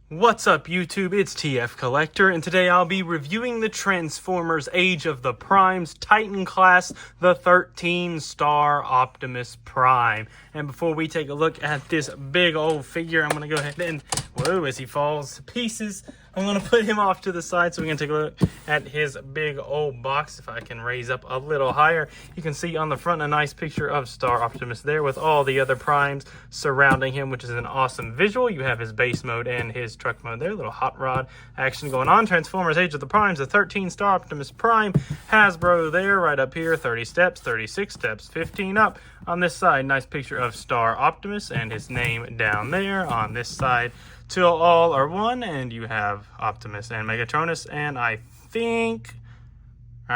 What's up YouTube, it's TF Collector, and today I'll be reviewing the Transformers Age of the Primes Titan class, the 13-star Optimus Prime. And before we take a look at this big old figure, I'm going to go ahead and, whoa, as he falls to pieces, I'm going to put him off to the side so we can take a look at his big old box. If I can raise up a little higher, you can see on the front a nice picture of Star Optimus there with all the other primes surrounding him, which is an awesome visual. You have his base mode and his truck mode there, little hot rod action going on. Transformers Age of the Primes, the 13-star Optimus Prime, Hasbro there, right up here, 30 steps, 36 steps, 15 up. On this side, nice picture of Star Optimus and his name down there. On this side, till all are one, and you have Optimus and Megatronus, and I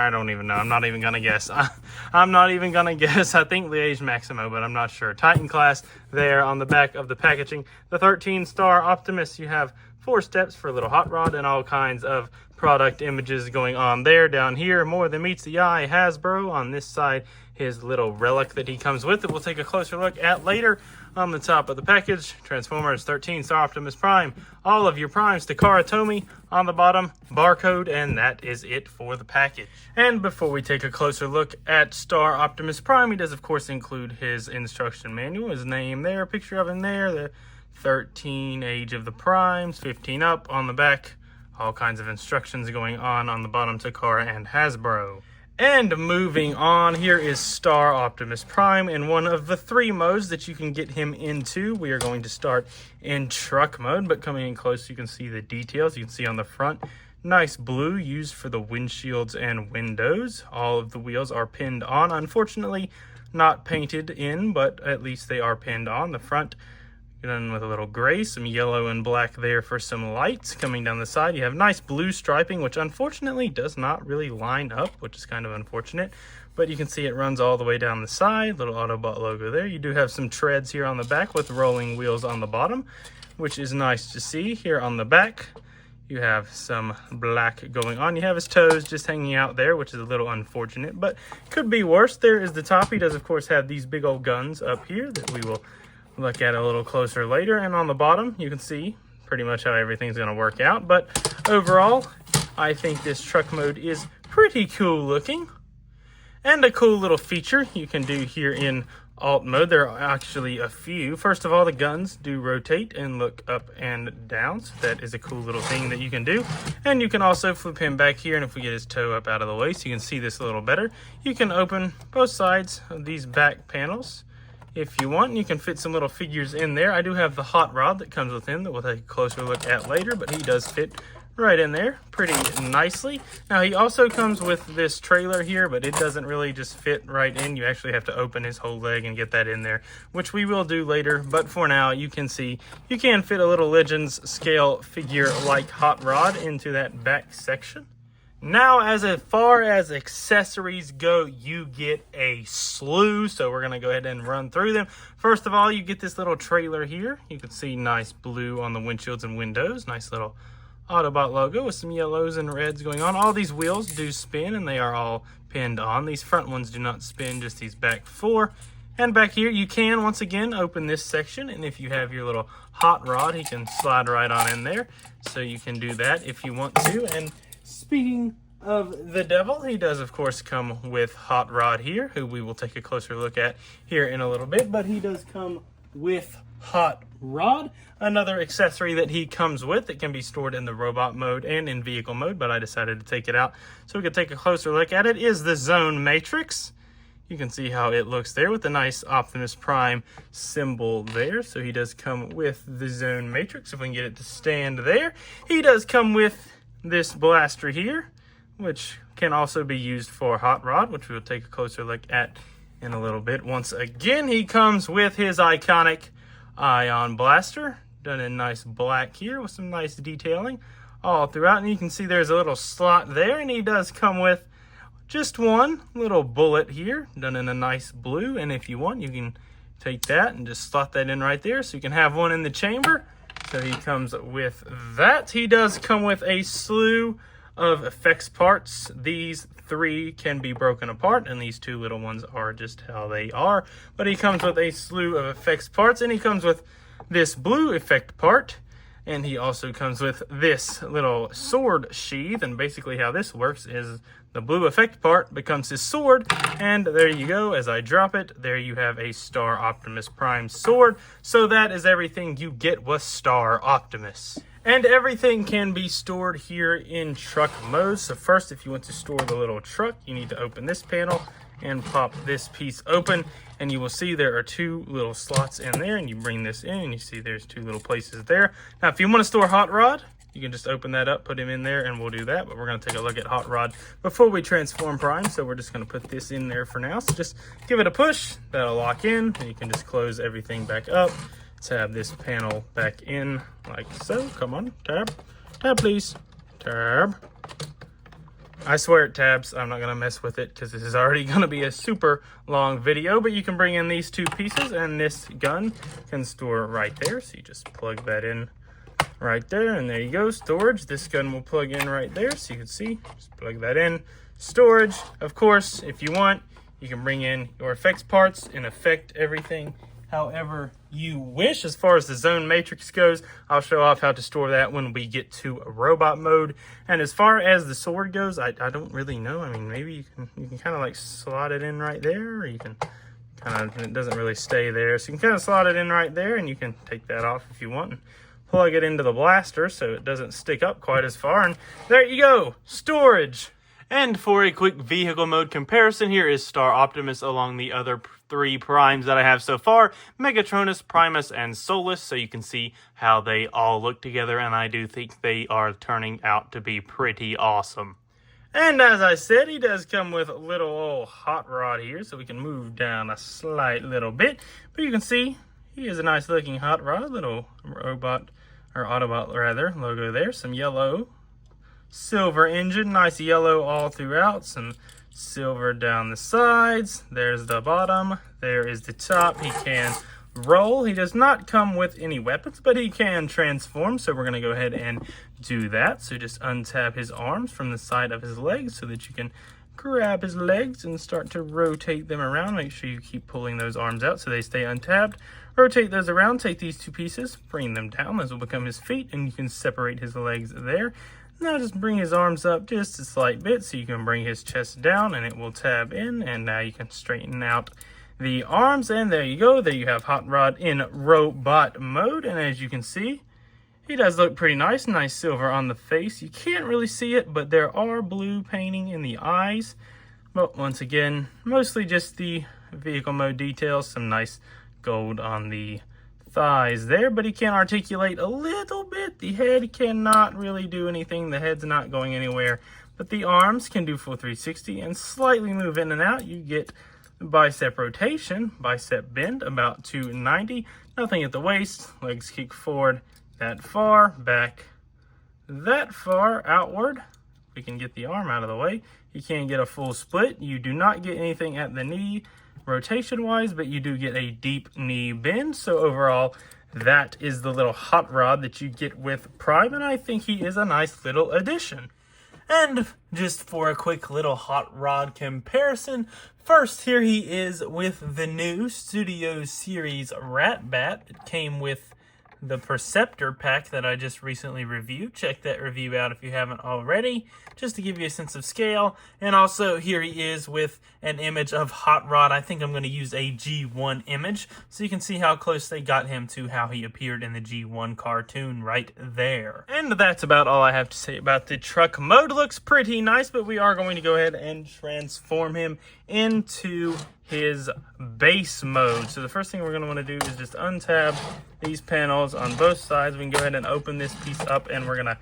don't even know. I'm not even going to guess. I'm not even going to guess. I think Liège Maximo, but I'm not sure. Titan class there on the back of the packaging. The 13-star Optimus, you have 4 steps for a little hot rod and all kinds of product images going on there. Down here, more than meets the eye, Hasbro. On this side, his little relic that he comes with that we'll take a closer look at later. On the top of the package, Transformers 13-star Optimus Prime. All of your primes to Karatomi. On the bottom, barcode, and that is it for the package. And before we take a closer look at Star Optimus Prime, he does of course include his instruction manual, his name there, a picture of him there, the 13 Age of the Primes, 15 up. On the back, all kinds of instructions going on the bottom, Takara and Hasbro. And moving on, here is Star Optimus Prime in one of the 3 modes that you can get him into. We are going to start in truck mode, but coming in close, you can see the details. You can see on the front, nice blue used for the windshields and windows. All of the wheels are pinned on. Unfortunately, not painted in, but at least they are pinned on. The front done with a little gray, some yellow and black there for some lights. Coming down the side, you have nice blue striping, which unfortunately does not really line up, which is kind of unfortunate. But you can see it runs all the way down the side, little Autobot logo there. You do have some treads here on the back with rolling wheels on the bottom, which is nice to see. Here on the back, you have some black going on. You have his toes just hanging out there, which is a little unfortunate, but could be worse. There is the top. He does, of course, have these big old guns up here that we will look at a little closer later. And on the bottom, you can see pretty much how everything's going to work out. But overall, I think this truck mode is pretty cool looking. And a cool little feature you can do here in alt mode. There are actually a few. First of all, the guns do rotate and look up and down. So that is a cool little thing that you can do. And you can also flip him back here. And if we get his toe up out of the way so you can see this a little better, you can open both sides of these back panels if you want. You can fit some little figures in there. I do have the hot rod that comes with him that we'll take a closer look at later, but he does fit right in there pretty nicely. Now he also comes with this trailer here, but it doesn't really just fit right in. You actually have to open his whole leg and get that in there, which we will do later. But for now, you can see you can fit a little Legends scale figure like hot rod into that back section. Now, as far as accessories go, you get a slew, so we're going to go ahead and run through them. First of all, you get this little trailer here. You can see nice blue on the windshields and windows. Nice little Autobot logo with some yellows and reds going on. All these wheels do spin, and they are all pinned on. These front ones do not spin, just these back 4. And back here, you can, once again, open this section, and if you have your little hot rod, he can slide right on in there. So you can do that if you want to. And speaking of the devil, he does of course come with hot rod here, who we will take a closer look at here in a little bit, but he does come with hot rod, another accessory that he comes with that can be stored in the robot mode and in vehicle mode, but I decided to take it out so we could take a closer look at it, is the Zone Matrix. You can see how it looks there with the nice Optimus Prime symbol there. So he does come with the Zone Matrix. If we can get it to stand there. He does come with this blaster here, which can also be used for hot rod, which we will take a closer look at in a little bit. Once again, he comes with his iconic ion blaster, done in nice black here with some nice detailing all throughout. And you can see there's a little slot there, and he does come with just one little bullet here, done in a nice blue. And if you want, you can take that and just slot that in right there, so you can have one in the chamber. So he comes with that. He does come with a slew of effects parts. These 3 can be broken apart, and these 2 little ones are just how they are. But he comes with a slew of effects parts, and he comes with this blue effect part, And he also comes with this little sword sheath, and basically how this works is the blue effect part becomes his sword, and there you go. As I drop it, there you have a Star Optimus Prime sword. So that is everything you get with Star Optimus. And everything can be stored here in truck mode. So first, if you want to store the little truck, you need to open this panel and pop this piece open, and you will see there are two little slots in there, and you bring this in and you see there's two little places there. Now if you want to store Hot Rod, you can just open that up, put him in there, and we'll do that. But we're going to take a look at Hot Rod before we transform Prime, so we're just going to put this in there for now. So just give it a push, that'll lock in, and you can just close everything back up. Tab this panel back in like so. Come on, tab please, tab. I swear it tabs. I'm not going to mess with it because this is already going to be a super long video, but you can bring in these two pieces, and this gun can store right there. So you just plug that in right there, and there you go, storage. This gun will plug in right there, so you can see, just plug that in. Storage, of course, if you want, you can bring in your effects parts and affect everything however you wish. As far as the zone matrix goes, I'll show off how to store that when we get to robot mode. And as far as the sword goes, I don't really know. I mean, maybe you can kind of like slot it in right there, or you can kind of, it doesn't really stay there. So you can kind of slot it in right there, and you can take that off if you want and plug it into the blaster so it doesn't stick up quite as far. And there you go, storage. And for a quick vehicle mode comparison, here is Star Optimus along the other three primes that I have so far, Megatronus, Primus, and Solus, so you can see how they all look together, and I do think they are turning out to be pretty awesome. And as I said, he does come with a little old Hot Rod here, so we can move down a slight little bit, but you can see he is a nice looking Hot Rod, little robot, or Autobot rather, logo there, some yellow silver engine, nice yellow all throughout, some silver down the sides. There's the bottom, there is the top. He can roll. He does not come with any weapons, but he can transform, so we're going to go ahead and do that. So just untap his arms from the side of his legs so that you can grab his legs and start to rotate them around. Make sure you keep pulling those arms out so they stay untapped. Rotate those around, take these two pieces, bring them down. Those will become his feet, and you can separate his legs there. Now just bring his arms up just a slight bit so you can bring his chest down, and it will tab in, and now you can straighten out the arms, and there you go. There you have Hot Rod in robot mode, and as you can see, he does look pretty nice. Nice silver on the face. You can't really see it, but there are blue painting in the eyes. But once again, mostly just the vehicle mode details. Some nice gold on the thighs there, but he can articulate a little bit. The head cannot really do anything. The head's not going anywhere, but the arms can do full 360 and slightly move in and out. You get bicep rotation, bicep bend about 290. Nothing at the waist. Legs kick forward that far, back that far, outward. We can get the arm out of the way. You can get a full split. You do not get anything at the knee rotation wise, but you do get a deep knee bend. So overall, that is the little Hot Rod that you get with Prime, and I think he is a nice little addition. And just for a quick little Hot Rod comparison, first here he is with the new Studio Series Rat Bat. It came with the Perceptor pack that I just recently reviewed. Check that review out if you haven't already, just to give you a sense of scale. And also here he is with an image of Hot Rod. I think I'm going to use a G1 image so you can see how close they got him to how he appeared in the G1 cartoon right there. And that's about all I have to say about the truck mode. Looks pretty nice, but we are going to go ahead and transform him into his base mode. So the first thing we're going to want to do is just untab these panels on both sides. We can go ahead and open this piece up, and we're going to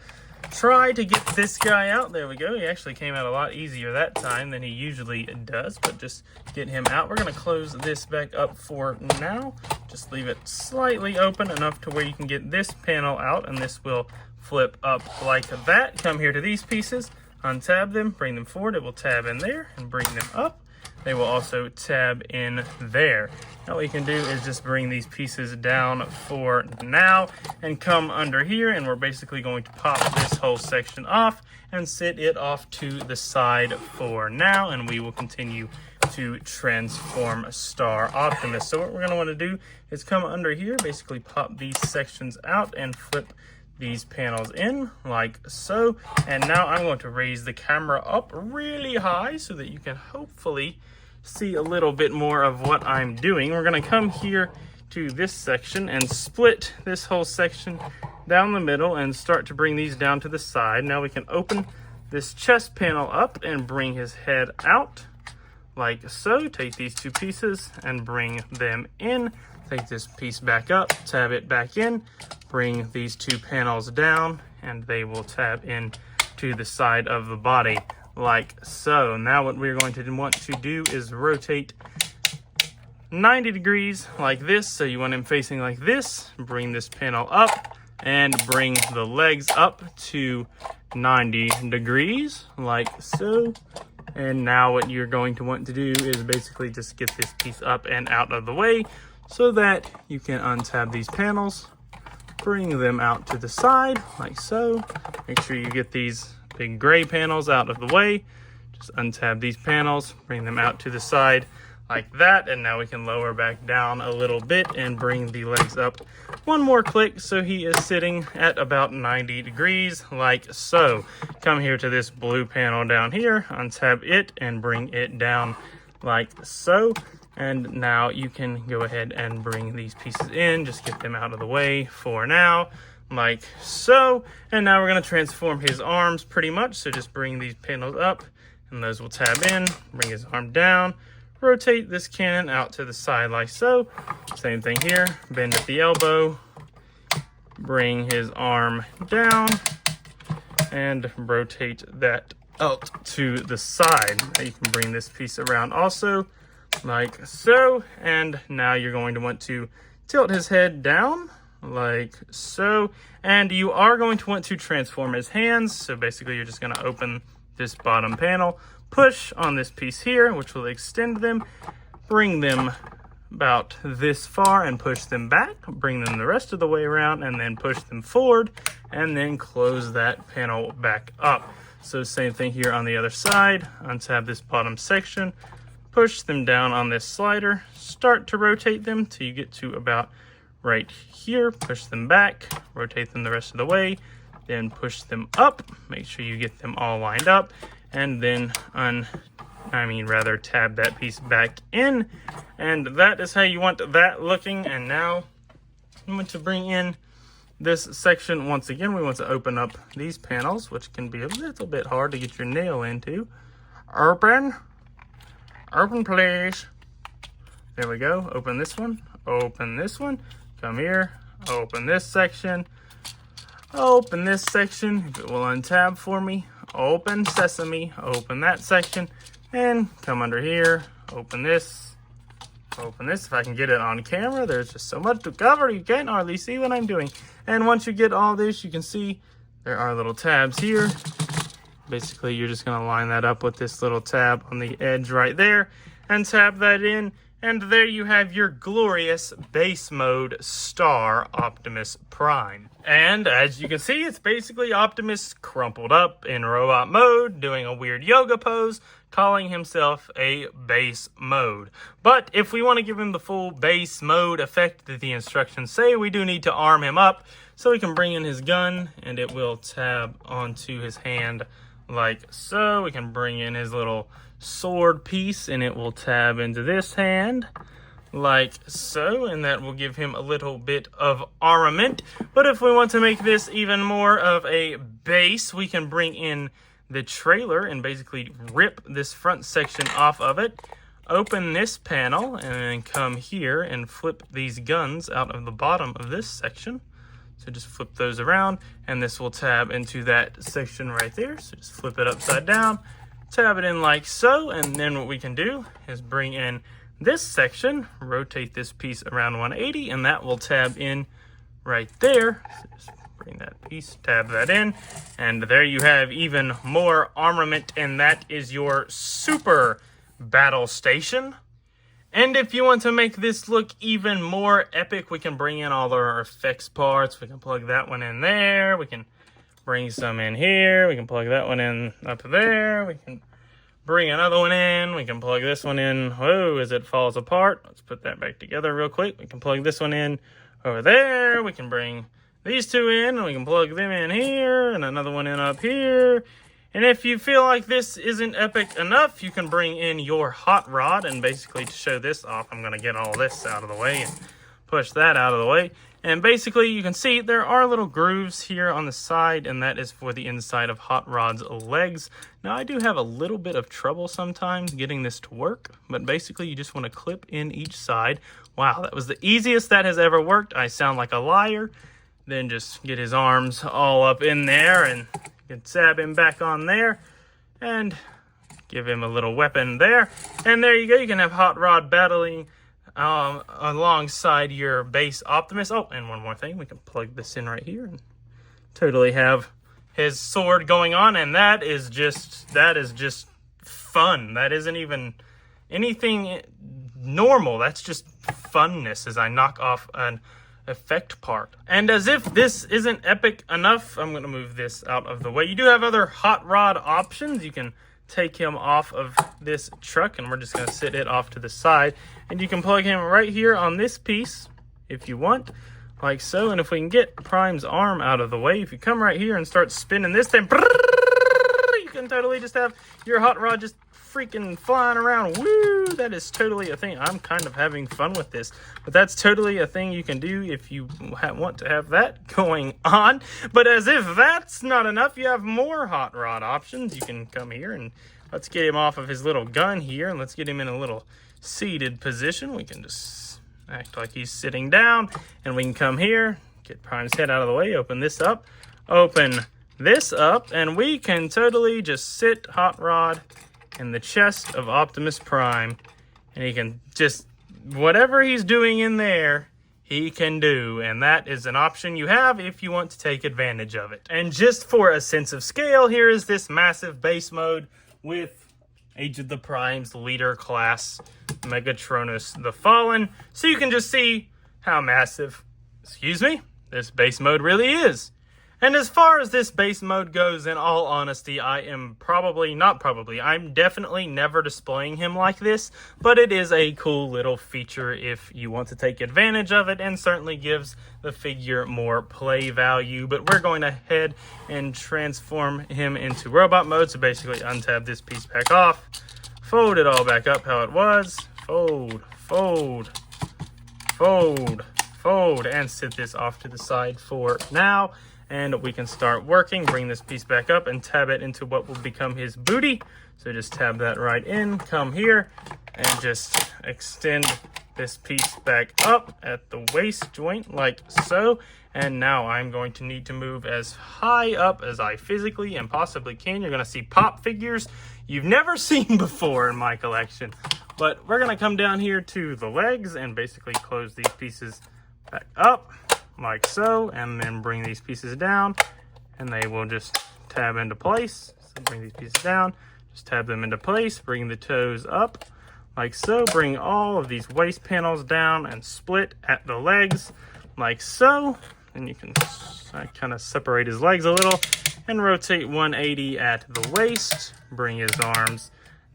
try to get this guy out. There we go. He actually came out a lot easier that time than he usually does, but just get him out. We're going to close this back up for now. Just leave it slightly open enough to where you can get this panel out, and this will flip up like that. Come here to these pieces, untab them, bring them forward. It will tab in there and bring them up. They will also tab in there. Now what you can do is just bring these pieces down for now and come under here, and we're basically going to pop this whole section off and sit it off to the side for now, and we will continue to transform Star Optimus. So what we're going to want to do is come under here, basically pop these sections out and flip these panels in like so. And now I'm going to raise the camera up really high so that you can hopefully see a little bit more of what I'm doing. We're going to come here to this section and split this whole section down the middle and start to bring these down to the side. Now we can open this chest panel up and bring his head out like so. Take these two pieces and bring them in. Take this piece back up, tab it back in, bring these two panels down, and they will tab in to the side of the body like so. Now what we're going to want to do is rotate 90 degrees like this. So you want him facing like this. Bring this panel up and bring the legs up to 90 degrees like so. And now what you're going to want to do is basically just get this piece up and out of the way so that you can untab these panels, bring them out to the side like so. Make sure you get these big gray panels out of the way. Just untab these panels, bring them out to the side like that. And now we can lower back down a little bit and bring the legs up one more click so he is sitting at about 90 degrees like so. Come here to this blue panel down here, untab it and bring it down like so. And now you can go ahead and bring these pieces in, just get them out of the way for now, like so. And now we're gonna transform his arms pretty much. So just bring these panels up and those will tab in, bring his arm down, rotate this cannon out to the side like so. Same thing here, bend at the elbow, bring his arm down and rotate that out to the side. Now you can bring this piece around also like so. And now you're going to want to tilt his head down like so. And you are going to want to transform his hands. So basically you're just going to open this bottom panel, push on this piece here, which will extend them, bring them about this far and push them back, bring them the rest of the way around and then push them forward and then close that panel back up. So same thing here on the other side. Untab this bottom section, push them down on this slider, start to rotate them till you get to about right here, push them back, rotate them the rest of the way, then push them up, make sure you get them all lined up, and then tab that piece back in. And that is how you want that looking. And now I'm going to bring in this section once again. We want to open up these panels, which can be a little bit hard to get your nail into. Open please. There we go. Open this one, open this one, come here, open this section, open this section, if it will untab for me, open sesame, open that section, and come under here, open this, if I can get it on camera. There's just so much to cover, you can't hardly see what I'm doing. And once you get all this, you can see there are little tabs here. Basically, you're just gonna line that up with this little tab on the edge right there and tab that in. And there you have your glorious base mode star Optimus Prime. And as you can see, it's basically Optimus crumpled up in robot mode, doing a weird yoga pose, calling himself a base mode. But if we want to give him the full base mode effect that the instructions say, we do need to arm him up. So we can bring in his gun and it will tab onto his hand like so. We can bring in his little sword piece and it will tab into this hand like so, and that will give him a little bit of armament. But if we want to make this even more of a base, we can bring in the trailer and basically rip this front section off of it, open this panel, and then come here and flip these guns out of the bottom of this section. So just flip those around and this will tab into that section right there. So just flip it upside down, tab it in like so, and then what we can do is bring in this section, rotate this piece around 180, and that will tab in right there. So just bring that piece, tab that in, and there you have even more armament, and that is your super battle station. And if you want to make this look even more epic, we can bring in all our effects parts. We can plug that one in there. We can bring some in here. We can plug that one in up there. We can bring another one in. We can plug this one in. Whoa, as it falls apart. Let's put that back together real quick. We can plug this one in over there. We can bring these two in, and we can plug them in here, and another one in up here. And if you feel like this isn't epic enough, you can bring in your hot rod. And basically, to show this off, I'm going to get all this out of the way and push that out of the way. And basically, you can see there are little grooves here on the side, and that is for the inside of Hot Rod's legs. Now, I do have a little bit of trouble sometimes getting this to work, but basically, you just want to clip in each side. Wow, that was the easiest that has ever worked. I sound like a liar. Then just get his arms all up in there, and you can stab him back on there, and give him a little weapon there. And there you go, you can have Hot Rod battling alongside your base Optimus. Oh, and one more thing, we can plug this in right here and totally have his sword going on, and that is just fun. That isn't even anything normal. That's just funness as I knock off an effect part. And as if this isn't epic enough, I'm going to move this out of the way. You do have other Hot Rod options. You can take him off of this truck, and we're just going to sit it off to the side, and you can plug him right here on this piece if you want, like so. And if we can get Prime's arm out of the way, if you come right here and start spinning this thing, you can totally just have your Hot Rod just freaking flying around. Woo! That is totally a thing. I'm kind of having fun with this, but that's totally a thing you can do if you want to have that going on. But as if that's not enough, you have more Hot Rod options. You can come here and let's get him off of his little gun here, and let's get him in a little seated position. We can just act like he's sitting down, and we can come here, get Prime's head out of the way, open this up, open this up, and we can totally just sit Hot Rod in the chest of Optimus Prime, and he can just, whatever he's doing in there, he can do, and that is an option you have if you want to take advantage of it. And just for a sense of scale, here is this massive base mode with Age of the Prime's leader class, Megatronus the Fallen, so you can just see how massive, this base mode really is. And as far as this base mode goes, in all honesty, I'm definitely never displaying him like this, but it is a cool little feature if you want to take advantage of it, and certainly gives the figure more play value. But we're going to head and transform him into robot mode, so basically untab this piece back off, fold it all back up how it was, fold, fold, fold, fold, and sit this off to the side for now. And we can start working, bring this piece back up and tab it into what will become his booty. So just tab that right in, come here, and just extend this piece back up at the waist joint like so. And now I'm going to need to move as high up as I physically and possibly can. You're going to see pop figures you've never seen before in my collection. But we're going to come down here to the legs and basically close these pieces back up, like so, and then bring these pieces down, and they will just tab into place. So bring these pieces down, just tab them into place, bring the toes up, like so, bring all of these waist panels down and split at the legs, like so, and you can kind of separate his legs a little, and rotate 180 at the waist, bring his arms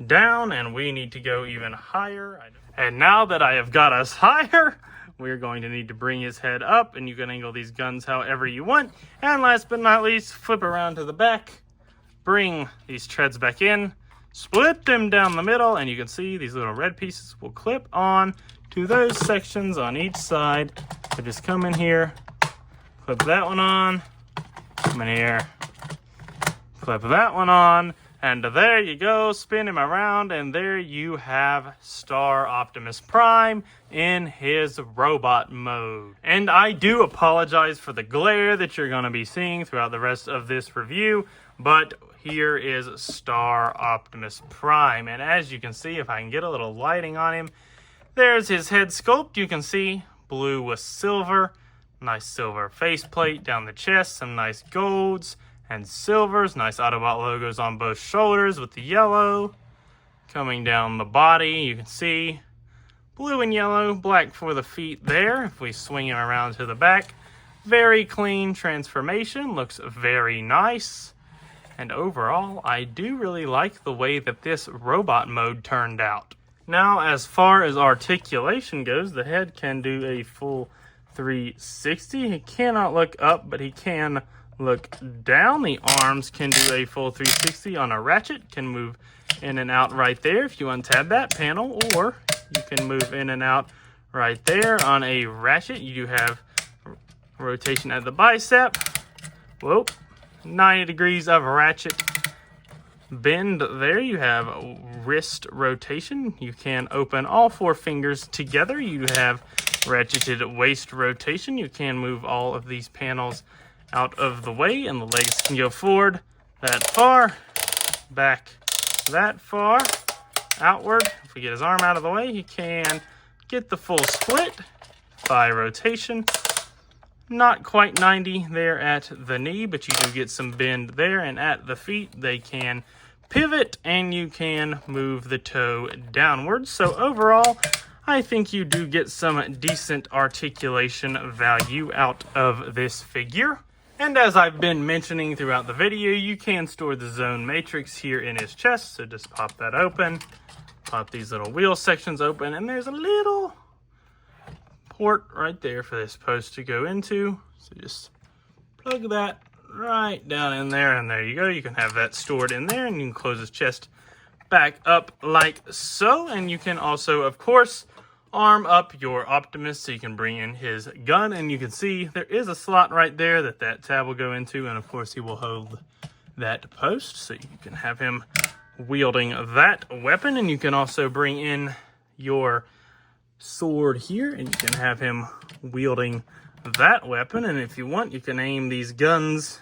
down, and we need to go even higher. And now that I have got us higher, we're going to need to bring his head up, and you can angle these guns however you want. And last but not least, flip around to the back, bring these treads back in, split them down the middle, and you can see these little red pieces will clip on to those sections on each side. So just come in here, clip that one on, come in here, clip that one on, and there you go, spin him around, and there you have Star Optimus Prime in his robot mode. And I do apologize for the glare that you're going to be seeing throughout the rest of this review, but here is Star Optimus Prime. And as you can see, if I can get a little lighting on him, there's his head sculpt. You can see blue with silver, nice silver faceplate down the chest, some nice golds and silvers, nice Autobot logos on both shoulders with the yellow. Coming down the body, you can see blue and yellow, black for the feet there. If we swing him around to the back, very clean transformation, looks very nice. And overall, I do really like the way that this robot mode turned out. Now, as far as articulation goes, the head can do a full 360. He cannot look up, but he can look down. The arms can do a full 360 on a ratchet, can move in and out right there if you untab that panel, or you can move in and out right there on a ratchet. You do have rotation at the bicep. Whoa, 90 degrees of ratchet bend there. You have wrist rotation. You can open all 4 fingers together. You have ratcheted waist rotation. You can move all of these panels out of the way, and the legs can go forward that far, back that far, outward. If we get his arm out of the way, he can get the full split by rotation. Not quite 90 there at the knee, but you do get some bend there, and at the feet they can pivot and you can move the toe downwards. So overall, I think you do get some decent articulation value out of this figure. And as I've been mentioning throughout the video, you can store the zone matrix here in his chest. So just pop that open, pop these little wheel sections open, and there's a little port right there for this post to go into. So just plug that right down in there, and there you go. You can have that stored in there, and you can close his chest back up like so. And you can also, of course, arm up your Optimus so you can bring in his gun, and you can see there is a slot right there that tab will go into, and of course he will hold that post, so you can have him wielding that weapon. And you can also bring in your sword here, and you can have him wielding that weapon. And if you want, you can aim these guns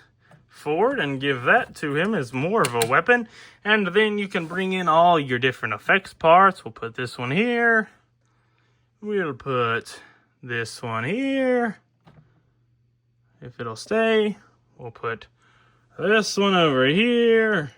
forward and give that to him as more of a weapon. And then you can bring in all your different effects parts. We'll put this one here. We'll put this one here. If it'll stay, we'll put this one over here.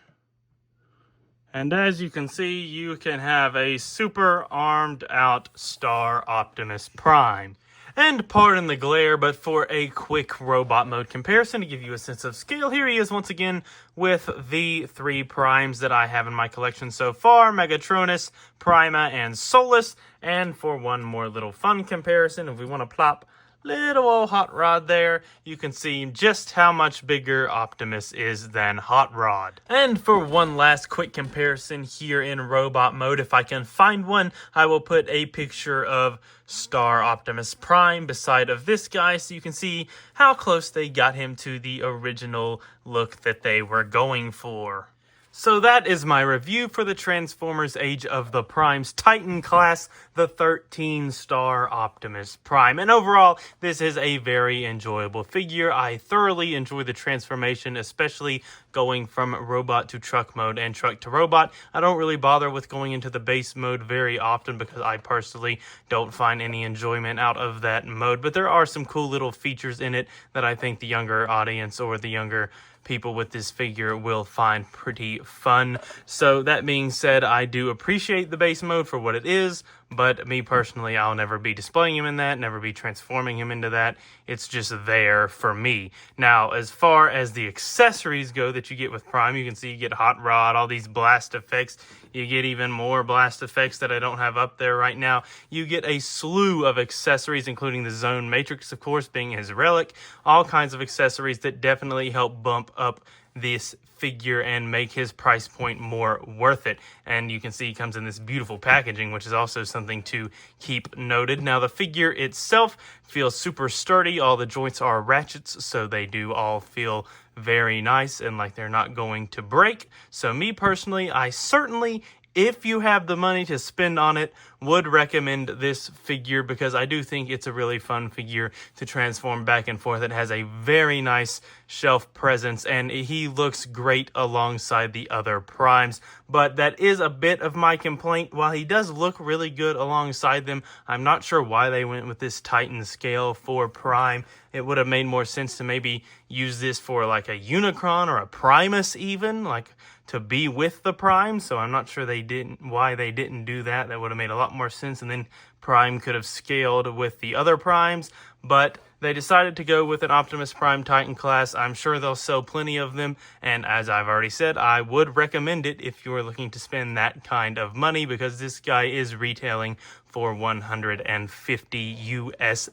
And as you can see, you can have a super armed out Star Optimus Prime. And pardon the glare, but for a quick robot mode comparison to give you a sense of scale, here he is once again with the 3 primes that I have in my collection so far, Megatronus, Prima, and Solus. And for one more little fun comparison, if we want to plop little old Hot Rod there, you can see just how much bigger Optimus is than Hot Rod. And for one last quick comparison here in robot mode, if I can find one, I will put a picture of Star Optimus Prime beside of this guy so you can see how close they got him to the original look that they were going for. So that is my review for the Transformers Age of the Primes Titan class, the 13-star Optimus Prime. And overall, this is a very enjoyable figure. I thoroughly enjoy the transformation, especially going from robot to truck mode and truck to robot. I don't really bother with going into the base mode very often because I personally don't find any enjoyment out of that mode. But there are some cool little features in it that I think the younger audience or the younger people with this figure will find pretty fun. So that being said, I do appreciate the base mode for what it is, but me personally, I'll never be displaying him in that, never be transforming him into that. It's just there for me. Now, as far as the accessories go that you get with Prime, you can see you get Hot Rod, all these blast effects. You get even more blast effects that I don't have up there right now. You get a slew of accessories, including the Zone Matrix, of course, being his relic. All kinds of accessories that definitely help bump up this figure and make his price point more worth it. And you can see he comes in this beautiful packaging, which is also something to keep noted. Now, the figure itself feels super sturdy. All the joints are ratchets, so they do all feel very nice and like they're not going to break. So me personally, I certainly, if you have the money to spend on it, would recommend this figure because I do think it's a really fun figure to transform back and forth. It has a very nice shelf presence and he looks great alongside the other primes. But that is a bit of my complaint. While he does look really good alongside them, I'm not sure why they went with this Titan scale for Prime. It would have made more sense to maybe use this for like a Unicron or a Primus even, like to be with the Prime. So I'm not sure why they didn't do that. That would have made a lot more sense, and then Prime could have scaled with the other primes, but they decided to go with an Optimus Prime Titan class. I'm sure they'll sell plenty of them, and as I've already said, I would recommend it if you're looking to spend that kind of money because this guy is retailing for $150 US,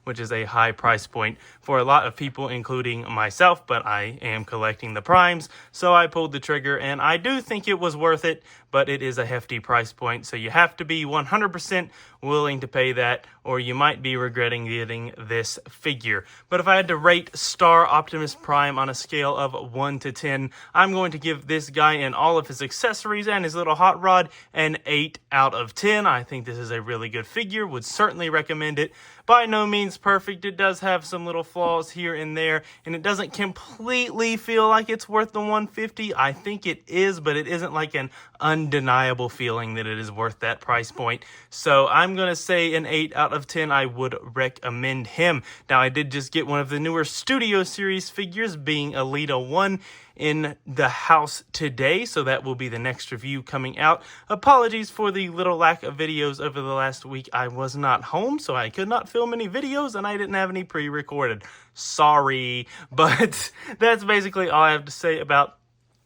which is a high price point for a lot of people, including myself, but I am collecting the primes, so I pulled the trigger, and I do think it was worth it, but it is a hefty price point, so you have to be 100% willing to pay that, or you might be regretting getting this figure. But if I had to rate Star Optimus Prime on a scale of 1 to 10, I'm going to give this guy and all of his accessories and his little hot rod an 8 out of 10. I think this is a really good figure, would certainly recommend it. By no means perfect, it does have some little flaws here and there, and it doesn't completely feel like it's worth the $150. I think it is, but it isn't like an undeniable feeling that it is worth that price point. So I'm going to say an 8 out of 10. I would recommend him. Now, I did just get one of the newer Studio Series figures, being Elita 1, in the house today, so that will be the next review coming out. Apologies for the little lack of videos over the last week. I was not home, so I could not film any videos, and I didn't have any pre-recorded. Sorry, but that's basically all I have to say about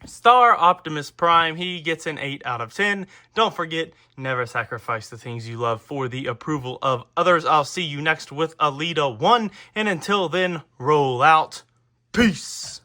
Star Optimus Prime. He gets an 8 out of 10. Don't forget, never sacrifice the things you love for the approval of others. I'll see you next with Elita 1, and until then, roll out. Peace.